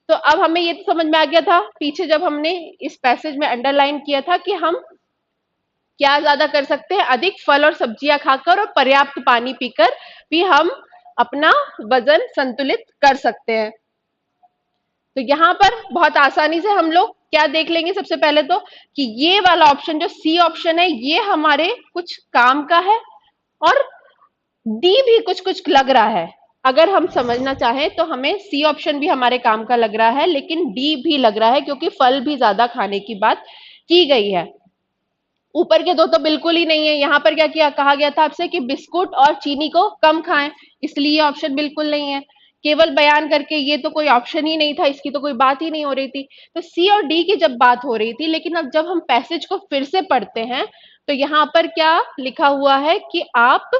तो अब हमें ये तो समझ में आ गया था पीछे जब हमने इस पैसेज में अंडरलाइन किया था कि हम क्या ज्यादा कर सकते हैं, अधिक फल और सब्जियां खाकर और पर्याप्त पानी पीकर भी हम अपना वजन संतुलित कर सकते हैं। तो यहाँ पर बहुत आसानी से हम लोग क्या देख लेंगे, सबसे पहले तो कि ये वाला ऑप्शन जो सी ऑप्शन है ये हमारे कुछ काम का है, और डी भी कुछ कुछ लग रहा है। अगर हम समझना चाहें तो हमें सी ऑप्शन भी हमारे काम का लग रहा है, लेकिन डी भी लग रहा है क्योंकि फल भी ज्यादा खाने की बात की गई है। ऊपर के दो तो बिल्कुल ही नहीं है। यहाँ पर क्या किया, कहा गया था आपसे कि बिस्कुट और चीनी को कम खाएं, इसलिए ये ऑप्शन बिल्कुल नहीं है। केवल बयान करके, ये तो कोई ऑप्शन ही नहीं था, इसकी तो कोई बात ही नहीं हो रही थी। तो सी और डी की जब बात हो रही थी, लेकिन अब जब हम पैसेज को फिर से पढ़ते हैं तो यहाँ पर क्या लिखा हुआ है कि आप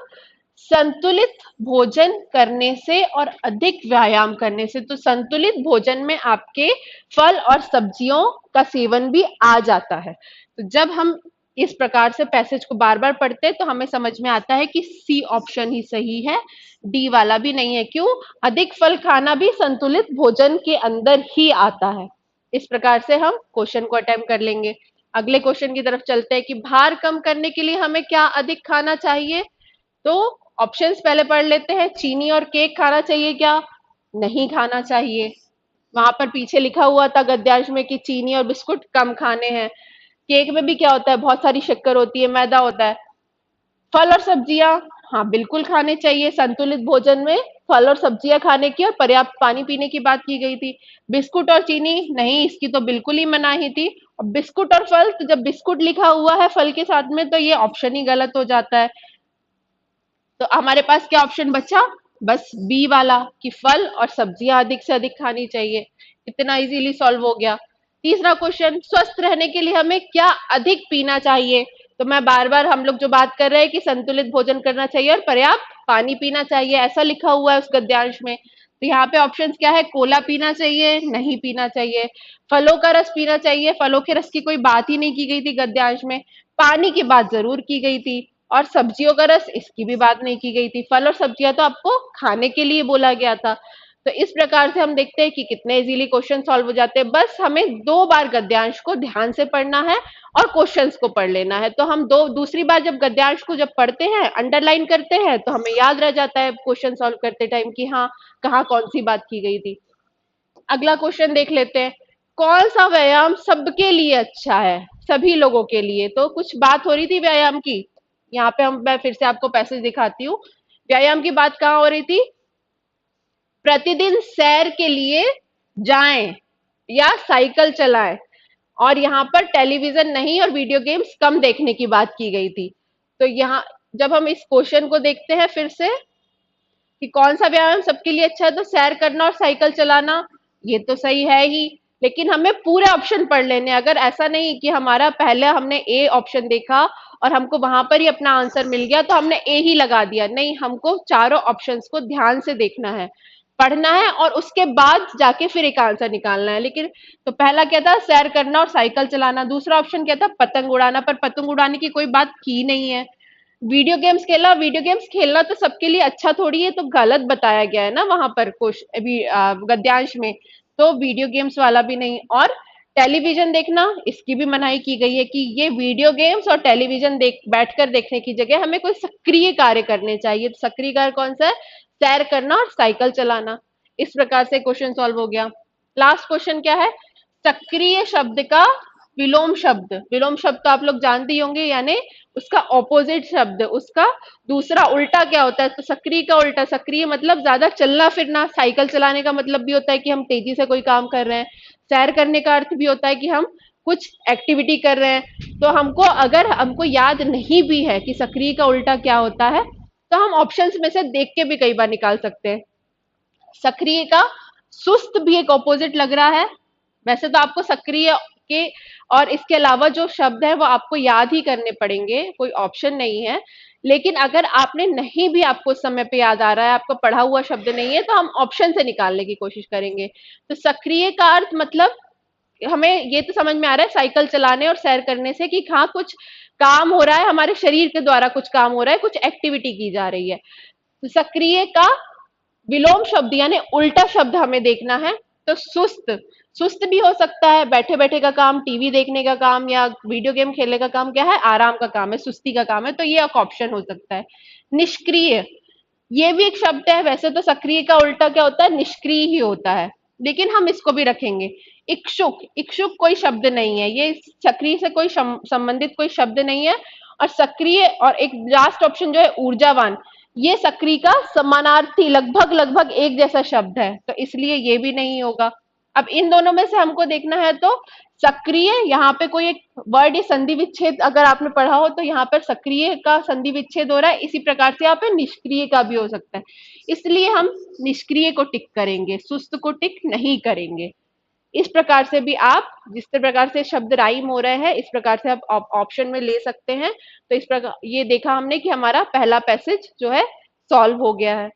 संतुलित भोजन करने से और अधिक व्यायाम करने से, तो संतुलित भोजन में आपके फल और सब्जियों का सेवन भी आ जाता है। तो जब हम इस प्रकार से पैसेज को बार बार पढ़ते हैं तो हमें समझ में आता है कि सी ऑप्शन ही सही है, डी वाला भी नहीं है। क्यों, अधिक फल खाना भी संतुलित भोजन के अंदर ही आता है। इस प्रकार से हम क्वेश्चन को अटेम्प्ट कर लेंगे। अगले क्वेश्चन की तरफ चलते हैं कि भार कम करने के लिए हमें क्या अधिक खाना चाहिए। तो ऑप्शंस पहले पढ़ लेते हैं। चीनी और केक खाना चाहिए क्या, नहीं खाना चाहिए। वहां पर पीछे लिखा हुआ था गद्यांश में कि चीनी और बिस्कुट कम खाने हैं। केक में भी क्या होता है, बहुत सारी शक्कर होती है, मैदा होता है। फल और सब्जियां, हाँ बिल्कुल खाने चाहिए। संतुलित भोजन में फल और सब्जियां खाने की और पर्याप्त पानी पीने की बात की गई थी। बिस्कुट और चीनी नहीं, इसकी तो बिल्कुल ही मनाही थी। और बिस्कुट और फल, तो जब बिस्कुट लिखा हुआ है फल के साथ में तो ये ऑप्शन ही गलत हो जाता है। तो हमारे पास क्या ऑप्शन बचा, बस बी वाला कि फल और सब्जियां अधिक से अधिक खानी चाहिए। इतना इजीली सॉल्व हो गया। तीसरा क्वेश्चन, स्वस्थ रहने के लिए हमें क्या अधिक पीना चाहिए। तो मैं बार बार हम लोग जो बात कर रहे हैं कि संतुलित भोजन करना चाहिए और पर्याप्त पानी पीना चाहिए, ऐसा लिखा हुआ है उस गद्यांश में। तो यहाँ पे ऑप्शंस क्या है, कोला पीना चाहिए, नहीं पीना चाहिए। फलों का रस पीना चाहिए, फलों के रस की कोई बात ही नहीं की गई थी गद्यांश में। पानी की बात जरूर की गई थी, और सब्जियों का रस, इसकी भी बात नहीं की गई थी। फल और सब्जियां तो आपको खाने के लिए बोला गया था। तो इस प्रकार से हम देखते हैं कि कितने इजीली क्वेश्चन सॉल्व हो जाते हैं। बस हमें 2 बार गद्यांश को ध्यान से पढ़ना है और क्वेश्चंस को पढ़ लेना है। तो हम दूसरी बार जब गद्यांश को जब पढ़ते हैं, अंडरलाइन करते हैं, तो हमें याद रह जाता है क्वेश्चन सॉल्व करते टाइम कि हाँ कहाँ कौन सी बात की गई थी। अगला क्वेश्चन देख लेते हैं। कौन सा व्यायाम सबके लिए अच्छा है, सभी लोगों के लिए। तो कुछ बात हो रही थी व्यायाम की। यहाँ पे मैं फिर से आपको पैसेज दिखाती हूँ। व्यायाम की बात कहाँ हो रही थी, प्रतिदिन सैर के लिए जाएं या साइकिल चलाएं, और यहाँ पर टेलीविजन नहीं और वीडियो गेम्स कम देखने की बात की गई थी। तो यहाँ जब हम इस क्वेश्चन को देखते हैं फिर से कि कौन सा व्यायाम सबके लिए अच्छा है, तो सैर करना और साइकिल चलाना, ये तो सही है ही। लेकिन हमें पूरे ऑप्शन पढ़ लेने। अगर ऐसा नहीं कि हमारा पहले हमने ए ऑप्शन देखा और हमको वहां पर ही अपना आंसर मिल गया तो हमने ए ही लगा दिया, नहीं, हमको चारों ऑप्शंस को ध्यान से देखना है, पढ़ना है, और उसके बाद जाके फिर एक आंसर निकालना है। लेकिन तो पहला क्या था, सैर करना और साइकिल चलाना। दूसरा ऑप्शन क्या था, पतंग उड़ाना, पर पतंग उड़ाने की कोई बात की नहीं है। वीडियो गेम्स खेलना, वीडियो गेम्स खेलना तो सबके लिए अच्छा थोड़ी है, तो गलत बताया गया है ना वहां पर गद्यांश में। तो वीडियो गेम्स वाला भी नहीं। और टेलीविजन देखना, इसकी भी मनाही की गई है कि ये वीडियो गेम्स और टेलीविजन बैठकर देखने की जगह हमें कोई सक्रिय कार्य करने चाहिए। तो सक्रिय कार्य कौन सा है, सैर करना और साइकिल चलाना। इस प्रकार से क्वेश्चन सॉल्व हो गया। लास्ट क्वेश्चन क्या है, सक्रिय शब्द का विलोम शब्द। विलोम शब्द तो आप लोग जानते ही होंगे, यानी उसका ऑपोजिट शब्द, उसका दूसरा उल्टा क्या होता है। तो सक्रिय का उल्टा, सक्रिय मतलब ज्यादा चलना फिरना। साइकिल चलाने का मतलब भी होता है कि हम तेजी से कोई काम कर रहे हैं। सैर करने का अर्थ भी होता है कि हम कुछ एक्टिविटी कर रहे हैं। तो हमको अगर हमको याद नहीं भी है कि सक्रिय का उल्टा क्या होता है, तो हम ऑप्शंस में से देख के भी कई बार निकाल सकते हैं। सक्रिय का सुस्त भी एक ऑपोजिट लग रहा है। वैसे तो आपको सक्रिय के और इसके अलावा जो शब्द है वो आपको याद ही करने पड़ेंगे, कोई ऑप्शन नहीं है। लेकिन अगर आपने नहीं भी, आपको उस समय पे याद आ रहा है, आपका पढ़ा हुआ शब्द नहीं है, तो हम ऑप्शन से निकालने की कोशिश करेंगे। तो सक्रिय का अर्थ मतलब हमें ये तो समझ में आ रहा है साइकिल चलाने और सैर करने से कि हाँ कुछ काम हो रहा है, हमारे शरीर के द्वारा कुछ काम हो रहा है, कुछ एक्टिविटी की जा रही है। तो सक्रिय का विलोम शब्द यानी उल्टा शब्द हमें देखना है। तो सुस्त, सुस्त भी हो सकता है, बैठे बैठे का काम, टीवी देखने का काम या वीडियो गेम खेलने का काम क्या है, आराम का काम है, सुस्ती का काम है, तो ये एक ऑप्शन हो सकता है। निष्क्रिय, ये भी एक शब्द है। वैसे तो सक्रिय का उल्टा क्या होता है, निष्क्रिय ही होता है, लेकिन हम इसको भी रखेंगे। इच्छुक, इच्छुक कोई शब्द नहीं है, ये सक्रिय से कोई संबंधित कोई शब्द नहीं है। और सक्रिय और एक लास्ट ऑप्शन जो है ऊर्जावान, ये सक्रिय का समानार्थी, लगभग लगभग एक जैसा शब्द है, तो इसलिए ये भी नहीं होगा। अब इन दोनों में से हमको देखना है, तो सक्रिय, यहाँ पे कोई एक वर्ड या संधि विच्छेद अगर आपने पढ़ा हो तो यहाँ पर सक्रिय का संधि विच्छेद हो रहा है, इसी प्रकार से यहाँ पे निष्क्रिय का भी हो सकता है, इसलिए हम निष्क्रिय को टिक करेंगे, सुस्त को टिक नहीं करेंगे। इस प्रकार से भी आप, जिस प्रकार से शब्द राइम हो रहे हैं, इस प्रकार से आप ऑप्शन में ले सकते हैं। तो इस प्रकार ये देखा हमने कि हमारा पहला पैसेज जो है सॉल्व हो गया है।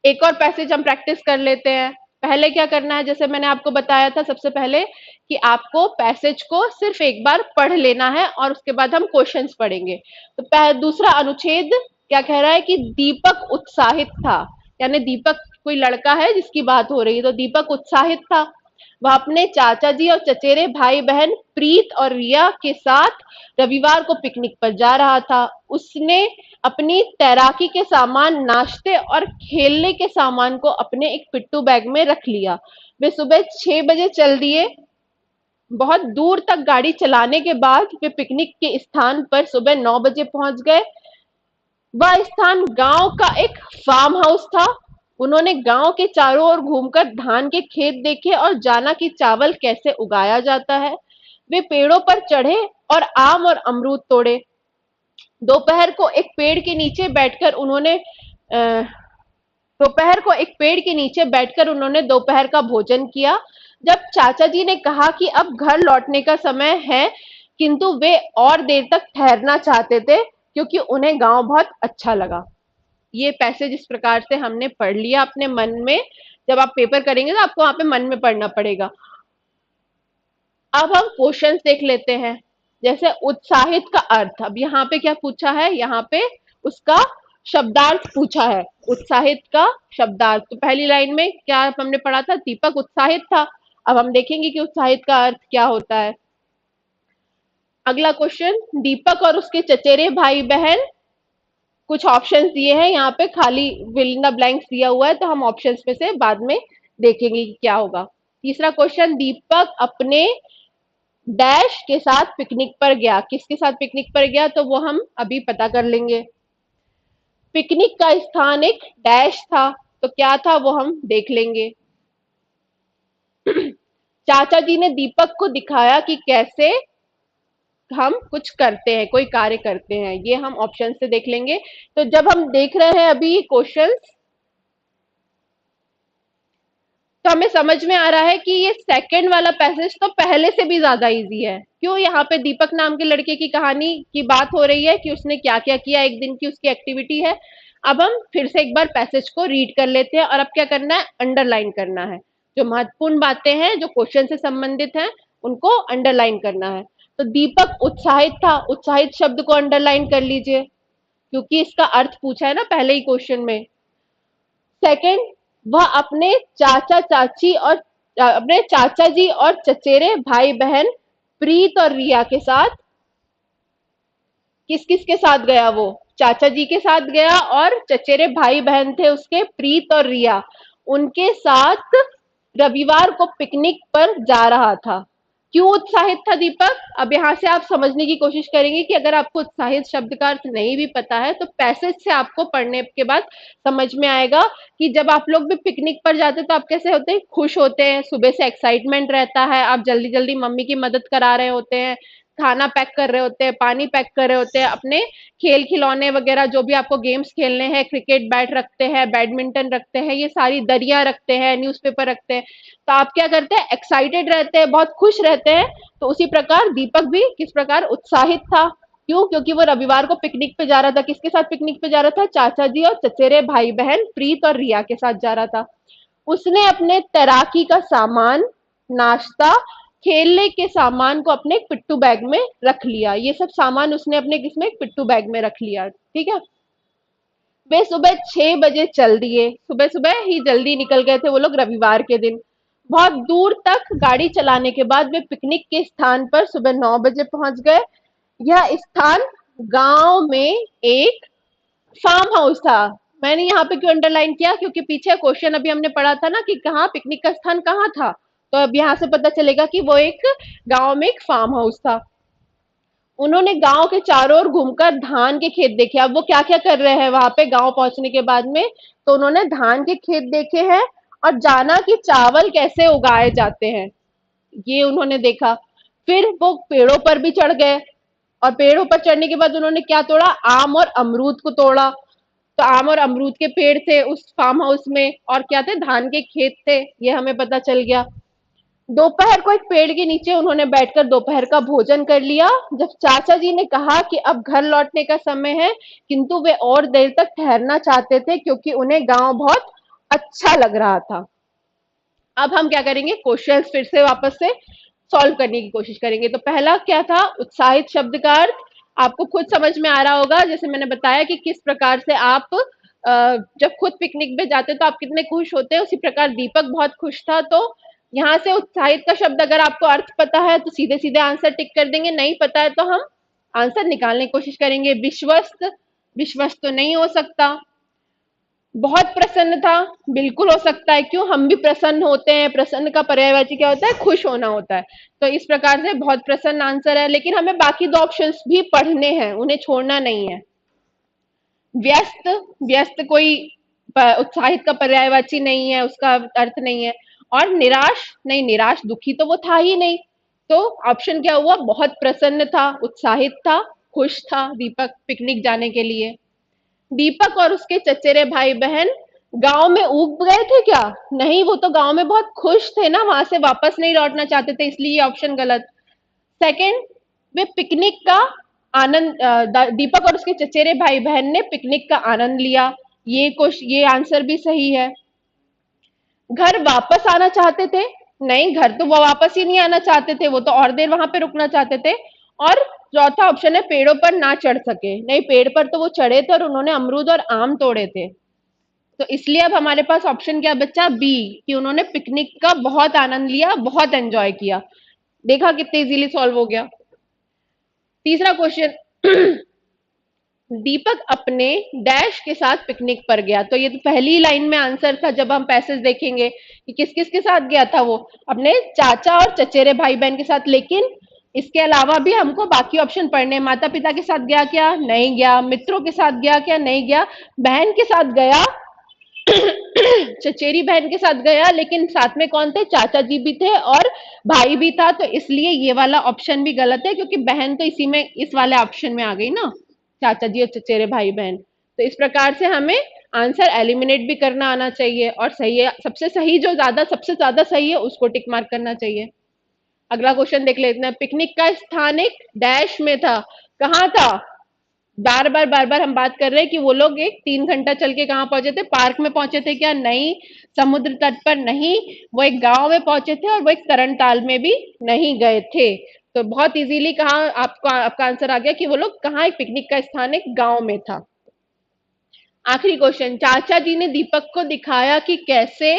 एक और पैसेज हम प्रैक्टिस कर लेते हैं। पहले क्या करना है, जैसे मैंने आपको बताया था सबसे पहले कि आपको पैसेज को सिर्फ एक बार पढ़ लेना है और उसके बाद हम क्वेश्चंस पढ़ेंगे। तो दूसरा अनुच्छेद क्या कह रहा है कि दीपक उत्साहित था, यानी दीपक कोई लड़का है जिसकी बात हो रही है, तो दीपक उत्साहित था। वह अपने चाचा जी और चचेरे भाई बहन प्रीत और रिया के साथ रविवार को पिकनिक पर जा रहा था। उसने अपनी तैराकी के सामान, नाश्ते और खेलने के सामान को अपने एक पिट्ठू बैग में रख लिया। वे सुबह 6 बजे चल दिए। बहुत दूर तक गाड़ी चलाने के बाद वे पिकनिक के स्थान पर सुबह 9 बजे पहुंच गए। वह स्थान गांव का एक फार्म हाउस था। उन्होंने गांव के चारों ओर घूमकर धान के खेत देखे और जाना कि चावल कैसे उगाया जाता है। वे पेड़ों पर चढ़े और आम और अमरूद तोड़े। दोपहर को एक पेड़ के नीचे बैठकर उन्होंने दोपहर का भोजन किया। जब चाचा जी ने कहा कि अब घर लौटने का समय है, किंतु वे और देर तक ठहरना चाहते थे क्योंकि उन्हें गांव बहुत अच्छा लगा। ये पैसेज इस प्रकार से हमने पढ़ लिया अपने मन में। जब आप पेपर करेंगे तो आपको वहां पे मन में पढ़ना पड़ेगा। अब हम क्वेश्चंस देख लेते हैं। जैसे उत्साहित का अर्थ, अब यहाँ पे क्या पूछा है, यहाँ पे उसका शब्दार्थ पूछा है। उत्साहित का शब्दार्थ, तो पहली लाइन में क्या हमने पढ़ा था, दीपक उत्साहित था। अब हम देखेंगे कि उत्साहित का अर्थ क्या होता है। अगला क्वेश्चन, दीपक और उसके चचेरे भाई बहन, कुछ ऑप्शंस दिए हैं यहाँ पे, खाली फिल इन द ब्लैंक्स दिया हुआ है, तो हम ऑप्शंस में से बाद में देखेंगे कि क्या होगा। तीसरा क्वेश्चन, दीपक अपने डैश के साथ पिकनिक पर गया। किसके साथ पिकनिक पर गया, तो वो हम अभी पता कर लेंगे। पिकनिक का स्थान एक डैश था, तो क्या था वो हम देख लेंगे। चाचा जी ने दीपक को दिखाया कि कैसे हम कुछ करते हैं, कोई कार्य करते हैं, ये हम ऑप्शन से देख लेंगे। तो जब हम देख रहे हैं अभी क्वेश्चंस, तो हमें समझ में आ रहा है कि ये सेकंड वाला पैसेज तो पहले से भी ज्यादा इजी है। क्यों, यहाँ पे दीपक नाम के लड़के की कहानी की बात हो रही है कि उसने क्या क्या किया, एक दिन की उसकी एक्टिविटी है। अब हम फिर से एक बार पैसेज को रीड कर लेते हैं और अब क्या करना है, अंडरलाइन करना है। जो महत्वपूर्ण बातें हैं, जो क्वेश्चन से संबंधित हैं, उनको अंडरलाइन करना है। तो दीपक उत्साहित था, उत्साहित शब्द को अंडरलाइन कर लीजिए क्योंकि इसका अर्थ पूछा है ना पहले ही क्वेश्चन में। सेकंड, वह अपने चाचा जी और चचेरे भाई बहन प्रीत और रिया के साथ, किस किस के साथ गया, वो चाचा जी के साथ गया और चचेरे भाई बहन थे उसके प्रीत और रिया, उनके साथ रविवार को पिकनिक पर जा रहा था। क्यों उत्साहित था दीपक, अब यहाँ से आप समझने की कोशिश करेंगे कि अगर आपको उत्साहित शब्द का अर्थ नहीं भी पता है तो पैसेज से आपको पढ़ने के बाद समझ में आएगा कि जब आप लोग भी पिकनिक पर जाते हैं तो आप कैसे होते हैं, खुश होते हैं, सुबह से एक्साइटमेंट रहता है, आप जल्दी जल्दी मम्मी की मदद करा रहे होते हैं, खाना पैक कर रहे होते हैं, पानी पैक कर रहे होते हैं, अपने खेल खिलौने वगैरह जो भी आपको गेम्स खेलने हैं, क्रिकेट बैट रखते हैं, बैडमिंटन रखते हैं, ये सारी दरिया रखते हैं, न्यूज़पेपर रखते हैं। तो आप क्या करते हैं, एक्साइटेड रहते हैं, बहुत खुश रहते हैं। तो उसी प्रकार दीपक भी किस प्रकार उत्साहित था। क्यों? क्योंकि वो रविवार को पिकनिक पे जा रहा था। किसके साथ पिकनिक पे जा रहा था? चाचा जी और चचेरे भाई बहन प्रीत और रिया के साथ जा रहा था। उसने अपने तैराकी का सामान, नाश्ता, खेलने के सामान को अपने एक पिट्ठू बैग में रख लिया। ये सब सामान उसने अपने किसमें, एक पिट्ठू बैग में रख लिया। ठीक है। वे सुबह 6 बजे चल दिए। सुबह सुबह ही जल्दी निकल गए थे वो लोग रविवार के दिन। बहुत दूर तक गाड़ी चलाने के बाद वे पिकनिक के स्थान पर सुबह 9 बजे पहुंच गए। यह स्थान गांव में एक फार्म हाउस था। मैंने यहाँ पे क्यों अंडरलाइन किया? क्योंकि पीछे क्वेश्चन अभी हमने पढ़ा था ना कि कहाँ पिकनिक का स्थान कहाँ था। तो अब यहाँ से पता चलेगा कि वो एक गांव में एक फार्म हाउस था। उन्होंने गांव के चारों ओर घूमकर धान के खेत देखे। अब वो क्या क्या कर रहे हैं वहां पे गांव पहुंचने के बाद में? तो उन्होंने धान के खेत देखे हैं और जाना कि चावल कैसे उगाए जाते हैं, ये उन्होंने देखा। फिर वो पेड़ों पर भी चढ़ गए और पेड़ों पर चढ़ने के बाद उन्होंने क्या तोड़ा? आम और अमरूद को तोड़ा। तो आम और अमरूद के पेड़ थे उस फार्म हाउस में, और क्या थे? धान के खेत थे, ये हमें पता चल गया। दोपहर को एक पेड़ के नीचे उन्होंने बैठकर दोपहर का भोजन कर लिया। जब चाचा जी ने कहा कि अब घर लौटने का समय है, किंतु वे और देर तक ठहरना चाहते थे क्योंकि उन्हें गांव बहुत अच्छा लग रहा था। अब हम क्या करेंगे, क्वेश्चंस फिर से वापस से सॉल्व करने की कोशिश करेंगे। तो पहला क्या था? उत्साहित शब्द का अर्थ आपको खुद समझ में आ रहा होगा। जैसे मैंने बताया कि किस प्रकार से आप जब खुद पिकनिक पे जाते तो आप कितने खुश होते हैं, उसी प्रकार दीपक बहुत खुश था। तो यहाँ से उत्साहित का शब्द अगर आपको अर्थ पता है तो सीधे सीधे आंसर टिक कर देंगे, नहीं पता है तो हम आंसर निकालने की कोशिश करेंगे। विश्वस्त, विश्वस्त तो नहीं हो सकता। बहुत प्रसन्न था, बिल्कुल हो सकता है। क्यों? हम भी प्रसन्न होते हैं। प्रसन्न का पर्यायवाची क्या होता है? खुश होना होता है। तो इस प्रकार से बहुत प्रसन्न आंसर है, लेकिन हमें बाकी दो ऑप्शंस भी पढ़ने हैं, उन्हें छोड़ना नहीं है। व्यस्त, व्यस्त कोई उत्साहित का पर्यायवाची नहीं है, उसका अर्थ नहीं है। और निराश, नहीं, निराश दुखी तो वो था ही नहीं। तो ऑप्शन क्या हुआ? बहुत प्रसन्न था, उत्साहित था, खुश था दीपक पिकनिक जाने के लिए। दीपक और उसके चचेरे भाई बहन गांव में ऊब गए थे क्या? नहीं, वो तो गांव में बहुत खुश थे ना, वहां से वापस नहीं लौटना चाहते थे, इसलिए ये ऑप्शन गलत। सेकंड, वे पिकनिक का आनंद, दीपक और उसके चचेरे भाई बहन ने पिकनिक का आनंद लिया, ये आंसर भी सही है। घर वापस आना चाहते थे? नहीं, घर तो वो वापस ही नहीं आना चाहते थे, वो तो और देर वहां पे रुकना चाहते थे। और चौथा ऑप्शन है पेड़ों पर ना चढ़ सके। नहीं, पेड़ पर तो वो चढ़े थे और उन्होंने अमरूद और आम तोड़े थे। तो इसलिए अब हमारे पास ऑप्शन क्या बचा? बी, कि उन्होंने पिकनिक का बहुत आनंद लिया, बहुत एंजॉय किया। देखा कितने इजीली सॉल्व हो गया। तीसरा क्वेश्चन, दीपक अपने डैश के साथ पिकनिक पर गया। तो ये तो पहली लाइन में आंसर था। जब हम पैसेज देखेंगे कि किस किस के साथ गया था, वो अपने चाचा और चचेरे भाई बहन के साथ। लेकिन इसके अलावा भी हमको बाकी ऑप्शन पढ़ने। माता पिता के साथ गया क्या? नहीं गया। मित्रों के साथ गया क्या? नहीं गया। बहन के साथ गया, चचेरी बहन के साथ गया, लेकिन साथ में कौन थे? चाचा जी भी थे और भाई भी था। तो इसलिए ये वाला ऑप्शन भी गलत है, क्योंकि बहन तो इसी में, इस वाले ऑप्शन में आ गई ना, चाचा जी और चचेरे भाई बहन। तो इस प्रकार से हमें आंसर एलिमिनेट भी करना आना चाहिए, और सही है, सबसे सही जो सबसे ज्यादा सही है उसको टिक मार्क करना चाहिए। अगला क्वेश्चन देख लेते हैं। पिकनिक का स्थान एक डैश में था। कहाँ था? बार बार हम बात कर रहे हैं कि वो लोग एक 3 घंटा चल के कहाँ पहुंचे थे? पार्क में पहुंचे थे क्या? नहीं। समुद्र तट पर नहीं। वो एक गांव में पहुंचे थे, और वो एक तरण ताल में भी नहीं गए थे। तो बहुत इजीली कहा आपको, आपका आंसर आ गया कि वो लोग कहाँ, एक पिकनिक का स्थान एक गांव में था। आखिरी क्वेश्चन, चाचा जी ने दीपक को दिखाया कि कैसे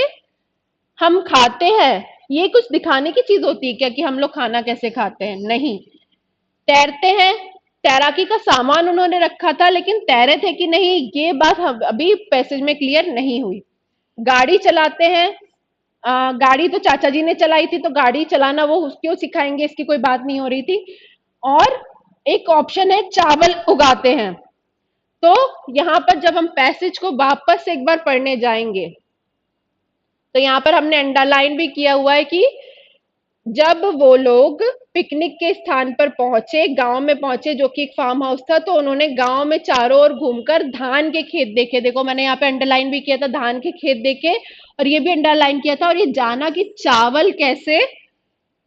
हम खाते हैं। ये कुछ दिखाने की चीज होती है क्या कि हम लोग खाना कैसे खाते हैं? नहीं। तैरते हैं, तैराकी का सामान उन्होंने रखा था, लेकिन तैरे थे कि नहीं ये बात अभी पैसेज में क्लियर नहीं हुई। गाड़ी चलाते हैं, गाड़ी तो चाचा जी ने चलाई थी, तो गाड़ी चलाना वो क्यों सिखाएंगे, इसकी कोई बात नहीं हो रही थी। और एक ऑप्शन है चावल उगाते हैं। तो यहाँ पर जब हम पैसेज को वापस से एक बार पढ़ने जाएंगे, तो यहाँ पर हमने अंडरलाइन भी किया हुआ है कि जब वो लोग पिकनिक के स्थान पर पहुंचे, गांव में पहुंचे जो कि एक फार्म हाउस था। तो उन्होंने गांव में चारों ओर घूमकर धान के खेत देखे। देखो मैंने यहाँ पे अंडरलाइन भी किया था, धान के खेत देखे, और ये भी अंडरलाइन किया था, और ये जाना कि चावल कैसे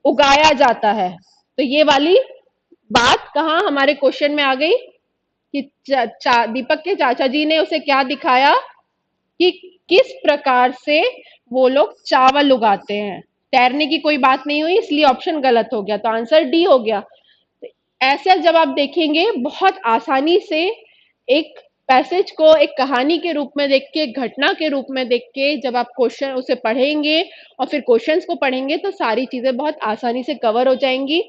उगाया जाता है। तो ये वाली बात कहाँ हमारे क्वेश्चन में आ गई कि दीपक के चाचा जी ने उसे क्या दिखाया कि किस प्रकार से वो लोग चावल उगाते हैं। तैरने की कोई बात नहीं हुई, इसलिए ऑप्शन गलत हो गया, तो आंसर डी हो गया। ऐसे जब आप देखेंगे बहुत आसानी से एक पैसेज को एक कहानी के रूप में देख के, घटना के रूप में देख के जब आप क्वेश्चन उसे पढ़ेंगे और फिर क्वेश्चंस को पढ़ेंगे तो सारी चीजें बहुत आसानी से कवर हो जाएंगी।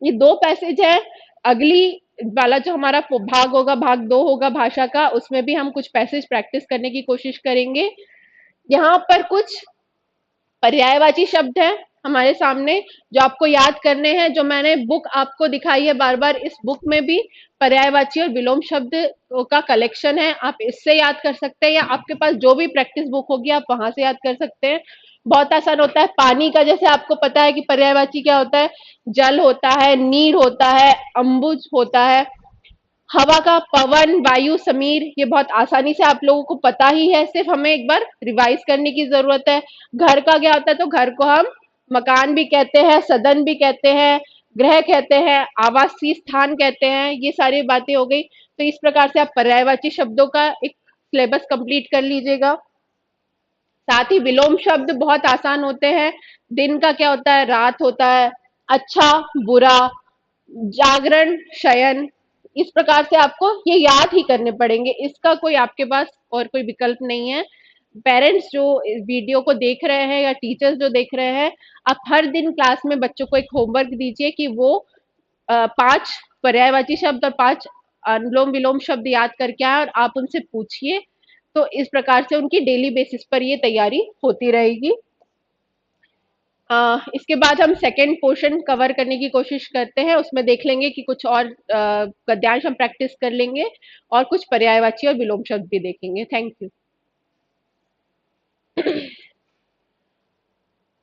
ये दो पैसेज है। अगली वाला जो हमारा भाग होगा, भाग दो होगा भाषा का, उसमें भी हम कुछ पैसेज प्रैक्टिस करने की कोशिश करेंगे। यहाँ पर कुछ पर्यायवाची शब्द है हमारे सामने जो आपको याद करने हैं। जो मैंने बुक आपको दिखाई है बार बार, इस बुक में भी पर्यायवाची और विलोम शब्द का कलेक्शन है। आप इससे याद कर सकते हैं, या आपके पास जो भी प्रैक्टिस बुक होगी आप वहां से याद कर सकते हैं। बहुत आसान होता है। पानी का जैसे आपको पता है कि पर्यायवाची क्या होता है, जल होता है, नीर होता है, अम्बुज होता है। हवा का पवन, वायु, समीर, ये बहुत आसानी से आप लोगों को पता ही है, सिर्फ हमें एक बार रिवाइज करने की जरूरत है। घर का क्या होता है, तो घर को हम मकान भी कहते हैं, सदन भी कहते हैं, ग्रह कहते हैं, आवासीय स्थान कहते हैं। ये सारी बातें हो गई। तो इस प्रकार से आप पर्यायवाची शब्दों का एक सिलेबस कंप्लीट कर लीजिएगा। साथ ही विलोम शब्द बहुत आसान होते हैं। दिन का क्या होता है, रात होता है, अच्छा बुरा, जागरण, शयन। इस प्रकार से आपको ये याद ही करने पड़ेंगे, इसका कोई आपके पास और कोई विकल्प नहीं है। पेरेंट्स जो इस वीडियो को देख रहे हैं या टीचर्स जो देख रहे हैं, आप हर दिन क्लास में बच्चों को एक होमवर्क दीजिए कि वो 5 पर्यायवाची शब्द और 5 अनुलोम विलोम शब्द याद करके आए, और आप उनसे पूछिए। तो इस प्रकार से उनकी डेली बेसिस पर ये तैयारी होती रहेगी। इसके बाद हम सेकेंड पोर्शन कवर करने की कोशिश करते हैं। उसमें देख लेंगे कि कुछ और गद्यांश हम प्रैक्टिस कर लेंगे, और कुछ पर्यायवाची और विलोम शब्द भी देखेंगे। Thank you.